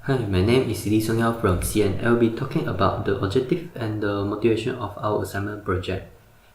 Hi, my name is Lee Sung Yao from CN. I will be talking about the objective and the motivation of our assignment project.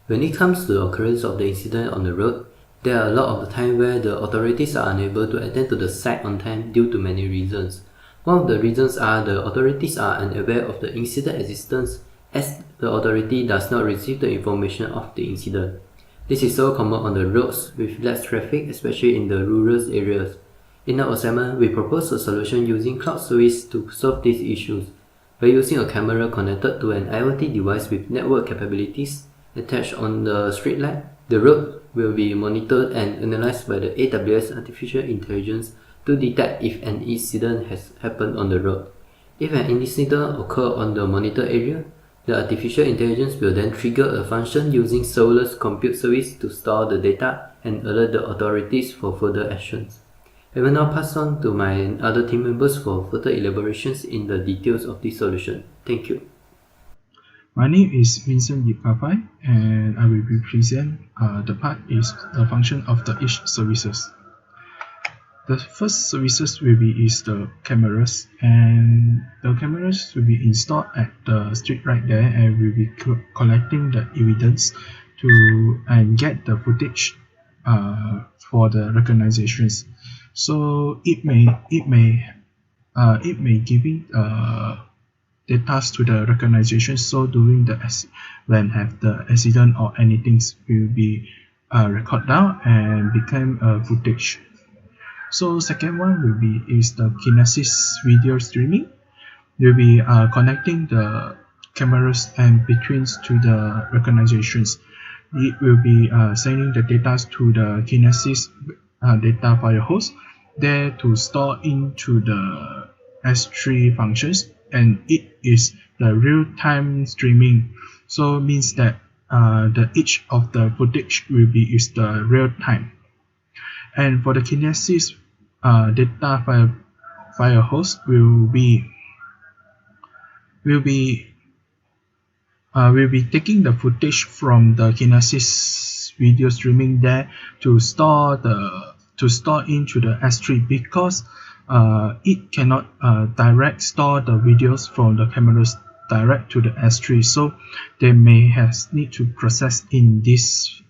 When it comes to the occurrence of the incident on the road, there are a lot of the time where the authorities are unable to attend to the site on time due to many reasons. One of the reasons are the authorities are unaware of the incident existence as the authority does not receive the information of the incident. This is so common on the roads with less traffic, especially in the rural areas. In our assignment, we propose a solution using cloud service to solve these issues. By using a camera connected to an IoT device with network capabilities attached on the street light, the road will be monitored and analyzed by the AWS artificial intelligence to detect if an incident has happened on the road. If an incident occurs on the monitor area, the artificial intelligence will then trigger a function using serverless compute service to store the data and alert the authorities for further actions. I will now pass on to my other team members for further elaborations in the details of this solution. Thank you. My name is Vincent Yipafai, and I will be present the part is the function of the each services. The first services will be is the cameras, and the cameras will be installed at the street right there, and will be collecting the evidence and get the footage for the recognitions. So it may giving data to the recognition. So during when have the accident or anything will be recorded down and become footage. So second one will be is the Kinesis video streaming. Will be connecting the cameras and between to the recognitions. It will be sending the data to the Kinesis data file host there to store into the S3 functions, and it is the real-time streaming. So means that each of the footage will be is the real time. And for the Kinesis data file host will be taking the footage from the Kinesis video streaming there to store into the S3, because it cannot direct store the videos from the cameras direct to the S3, so they may need to process in this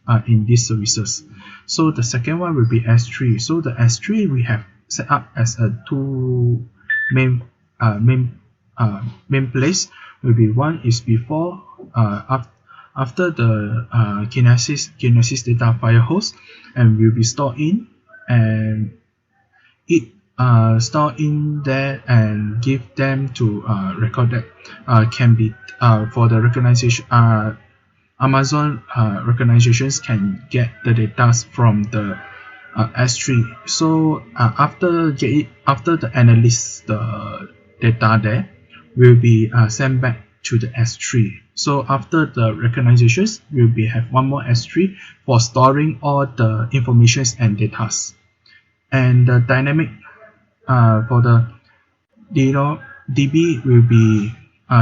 services. So the second one will be S3. So the S3 we have set up as a two main place. Will be one is before after the Kinesis data file host, and will be stored in, and it store in there and give them to record that can be for the recognition. Amazon recognitions can get the data from the S3. So after the analyst the data there will be sent back to the S3. So after the recognitions, will be have one more S3 for storing all the informations and data. And the dynamic for the DB will be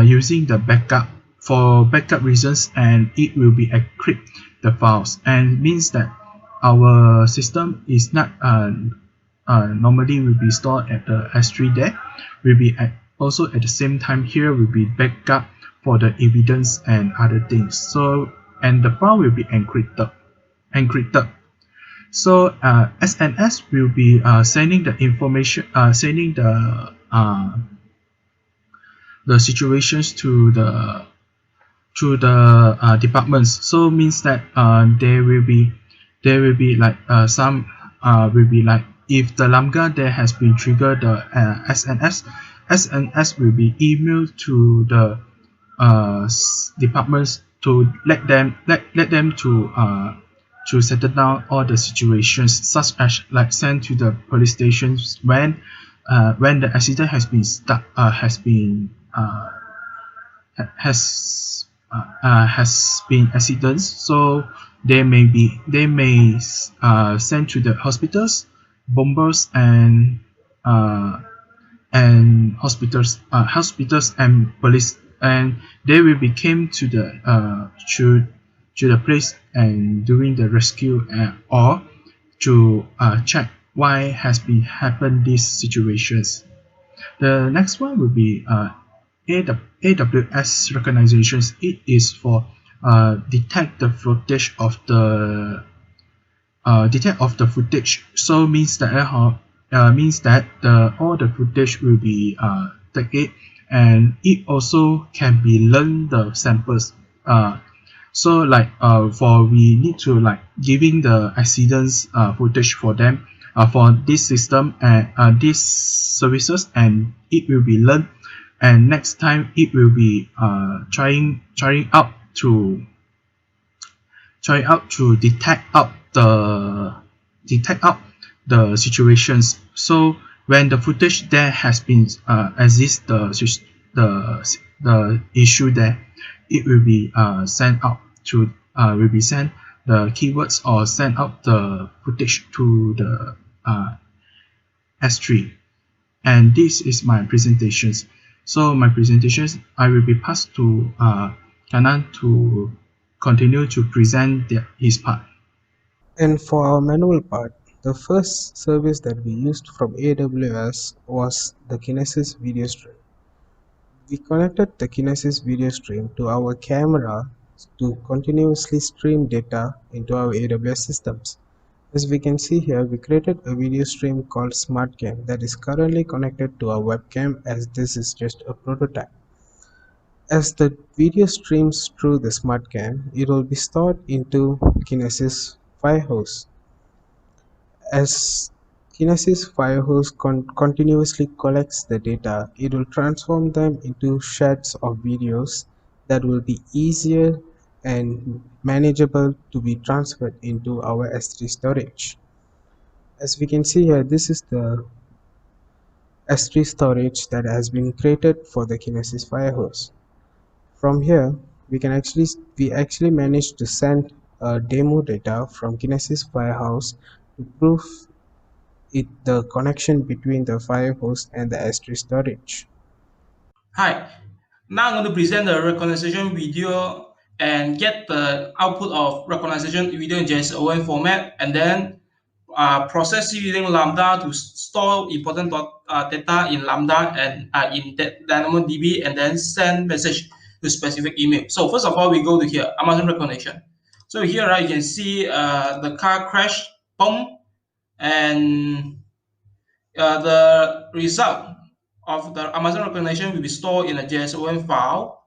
using the backup for backup reasons, and it will be encrypt the files, and means that our system is not normally will be stored at the S3 there, will be also at the same time here will be backup for the evidence and other things. So and the file will be encrypted. So SNS will be sending the information, sending the situations to the departments. So means that there will be like some will be like if the Lambda there has been triggered the SNS will be emailed to the departments to let them to settle down all the situations, such as like sent to the police stations when the accident has been accidents. So they may send to the hospitals, bombers, and hospitals and police, and they will be came to the place and doing the rescue or to check why has been happened these situations. The next one will be AWS recognitions. It is for detect the footage of the footage. So means that all the footage will be taken, and it also can be learn the samples. So like for we need to like giving the accidents footage for them for this system and these services, and it will be learned, and next time it will be trying out to detect out the situations. So when the footage there has been exist the issue there, it will be sent out to will be sent the keywords or send out the footage to the S3. And this is my presentations. So my presentations, I will be passed to Kanan to continue to present his part. And for our manual part, the first service that we used from AWS was the Kinesis video stream. We connected the Kinesis video stream to our camera to continuously stream data into our AWS systems. As we can see here, we created a video stream called SmartCam that is currently connected to our webcam, as this is just a prototype. As the video streams through the SmartCam, it will be stored into Kinesis Firehose. As Kinesis Firehose continuously collects the data, it will transform them into shards of videos that will be easier and manageable to be transferred into our S3 storage. As we can see here, this is the S3 storage that has been created for the Kinesis Firehose. From here, we actually managed to send demo data from Kinesis Firehose to prove the connection between the Firehose and the S3 storage. Hi, now I'm going to present the recognition video and get the output of recognition video in JSON format, and then process it using Lambda to store important data in Lambda and in DynamoDB, and then send message to specific email. So first of all, we go to here, Amazon recognition. So here, right, you can see the car crash, boom, and the result of the Amazon recognition will be stored in a JSON file.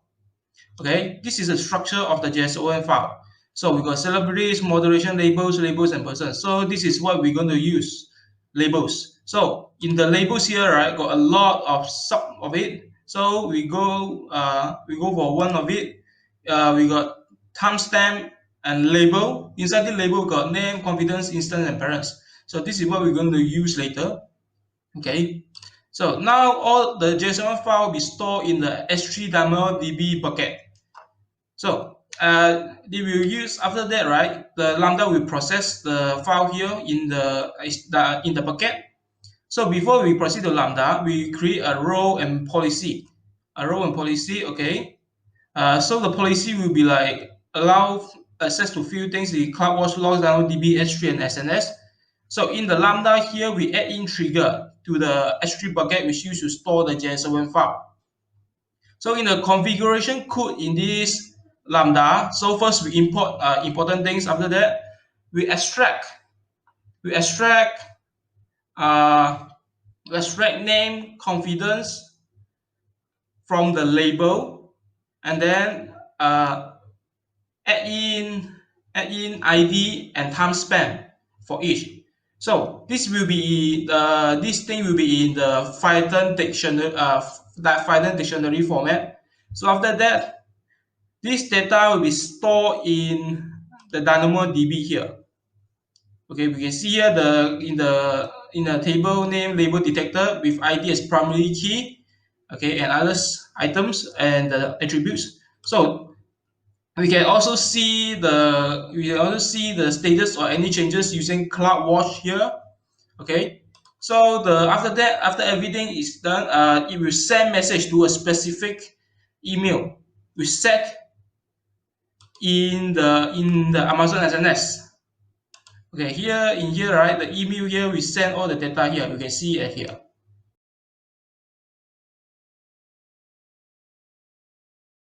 Okay, this is the structure of the JSON file. So we got celebrities, moderation, labels, and persons. So this is what we're going to use, labels. So in the labels here, right, got a lot of sub of it. So we go for one of it. We got timestamp and label. Inside the label, we got name, confidence, instance, and parents. So this is what we're going to use later. Okay, so now all the JSON file will be stored in the S3 DynamoDB bucket. So they will use, after that, right, the Lambda will process the file here in the bucket. So before we proceed to Lambda, we create a role and policy. Okay. So the policy will be like allow access to few things: the CloudWatch, Logs, DynamoDB, S3, and SNS. So in the Lambda here, we add in trigger to the S3 bucket, which used to store the JSON file. So in the configuration code in this Lambda, so first we import important things. After that, we extract name, confidence from the label, and then add in ID and timestamp for each. So this will be this thing will be in the Python dictionary format. So after that, this data will be stored in the DynamoDB here. Okay, we can see here in the table name label detector with ID as primary key. Okay, and others items and the attributes. So we can also see the status or any changes using CloudWatch here. Okay, so after everything is done, it will send message to a specific email we set in the Amazon SNS. Okay, here, right, the email here we send all the data here. You can see it here.